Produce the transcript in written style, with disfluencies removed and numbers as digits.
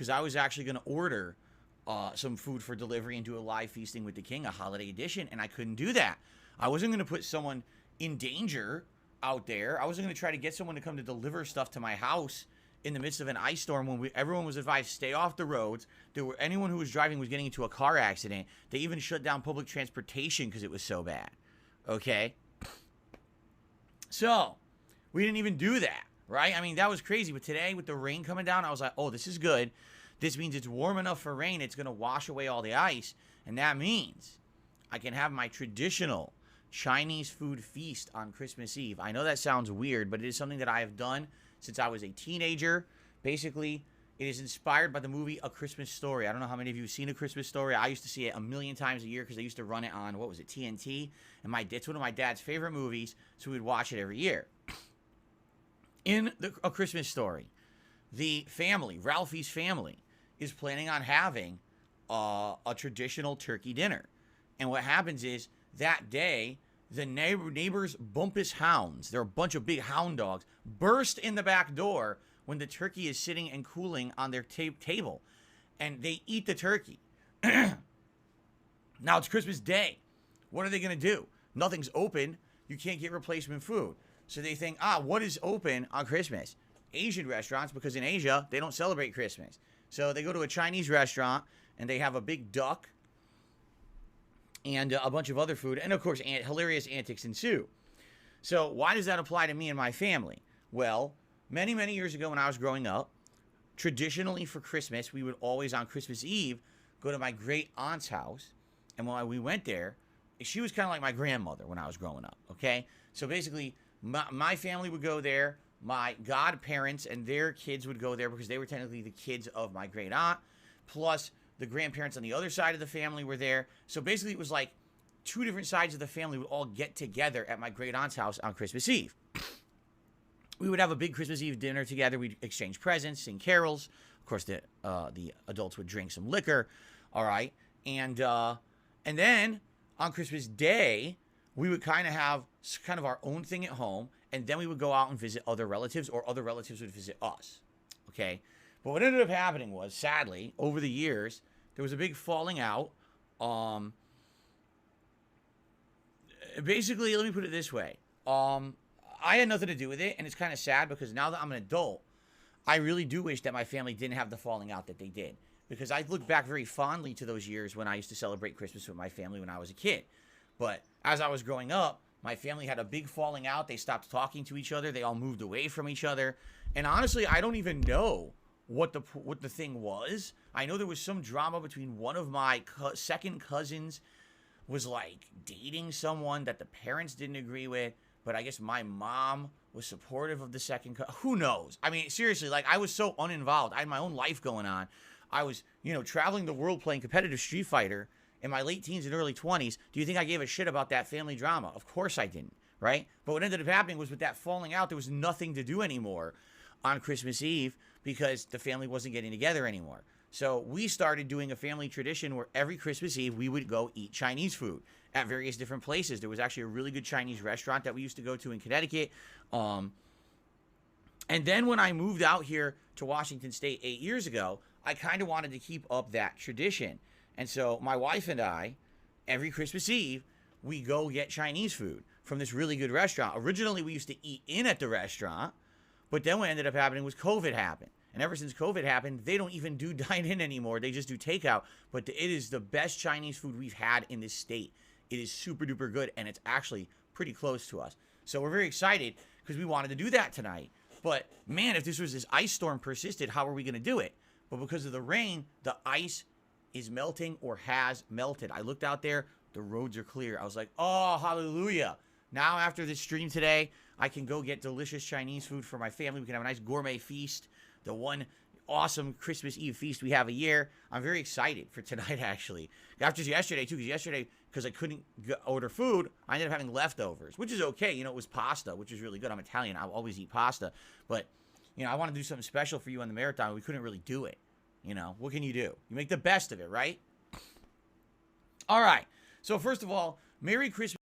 because I was actually going to order some food for delivery and do a live feasting with the king, a holiday edition, and I couldn't do that. I wasn't going to put someone in danger out there. I wasn't going to try to get someone to come to deliver stuff to my house in the midst of an ice storm when everyone was advised stay off the roads. Anyone who was driving was getting into a car accident. They even shut down public transportation because it was so bad. Okay? So, we didn't even do that, right? I mean, that was crazy. But today, with the rain coming down, I was like, oh, this is good. This means it's warm enough for rain. It's going to wash away all the ice. And that means I can have my traditional Chinese food feast on Christmas Eve. I know that sounds weird, but it is something that I have done since I was a teenager. Basically, it is inspired by the movie A Christmas Story. I don't know how many of you have seen A Christmas Story. I used to see it a million times a year because they used to run it on, what was it, TNT? And it's one of my dad's favorite movies, so we'd watch it every year. In A Christmas Story, the family, Ralphie's family, is planning on having a traditional turkey dinner. And what happens is, that day, the neighbors' bumpus hounds, they're a bunch of big hound dogs, burst in the back door when the turkey is sitting and cooling on their table. And they eat the turkey. Now it's Christmas Day. What are they going to do? Nothing's open. You can't get replacement food. So they think, what is open on Christmas? Asian restaurants, because in Asia, they don't celebrate Christmas. So they go to a Chinese restaurant, and they have a big duck and a bunch of other food. And, of course, hilarious antics ensue. So why does that apply to me and my family? Well, many, many years ago when I was growing up, traditionally for Christmas, we would always, on Christmas Eve, go to my great-aunt's house. And when we went there, she was kind of like my grandmother when I was growing up, okay? So basically, my family would go there. My godparents and their kids would go there because they were technically the kids of my great aunt. Plus, the grandparents on the other side of the family were there. So basically, it was like two different sides of the family would all get together at my great aunt's house on Christmas Eve. We would have a big Christmas Eve dinner together. We'd exchange presents, sing carols. Of course, the adults would drink some liquor. All right. And then on Christmas Day, we would kind of have our own thing at home. And then we would go out and visit other relatives, or other relatives would visit us. Okay? But what ended up happening was, sadly, over the years, there was a big falling out. Basically, let me put it this way. I had nothing to do with it, and it's kind of sad because now that I'm an adult, I really do wish that my family didn't have the falling out that they did. Because I look back very fondly to those years when I used to celebrate Christmas with my family when I was a kid. But as I was growing up, my family had a big falling out. They stopped talking to each other. They all moved away from each other. And honestly, I don't even know what the thing was. I know there was some drama between one of my second cousins was like dating someone that the parents didn't agree with. But I guess my mom was supportive of the second cousin. Who knows? I mean, seriously, like I was so uninvolved. I had my own life going on. I was, traveling the world playing competitive Street Fighter in my late teens and early 20s. Do you think I gave a shit about that family drama? Of course I didn't, right? But what ended up happening was with that falling out, there was nothing to do anymore on Christmas Eve because the family wasn't getting together anymore. So we started doing a family tradition where every Christmas Eve we would go eat Chinese food at various different places. There was actually a really good Chinese restaurant that we used to go to in Connecticut. And then when I moved out here to Washington State 8 years ago, I kind of wanted to keep up that tradition. And so my wife and I, every Christmas Eve, we go get Chinese food from this really good restaurant. Originally, we used to eat in at the restaurant, but then what ended up happening was COVID happened. And ever since COVID happened, they don't even do dine-in anymore. They just do takeout. But it is the best Chinese food we've had in this state. It is super duper good, and it's actually pretty close to us. So we're very excited because we wanted to do that tonight. But man, if this ice storm persisted, how are we going to do it? But because of the rain, the ice is melting or has melted. I looked out there, the roads are clear. I was like, oh, hallelujah. Now after this stream today, I can go get delicious Chinese food for my family. We can have a nice gourmet feast, the one awesome Christmas Eve feast we have a year. I'm very excited for tonight, actually. After yesterday, too, because I couldn't order food, I ended up having leftovers, which is okay. It was pasta, which is really good. I'm Italian. I'll always eat pasta. But, I want to do something special for you on the marathon. We couldn't really do it. What can you do? You make the best of it, right? All right. So, first of all, Merry Christmas.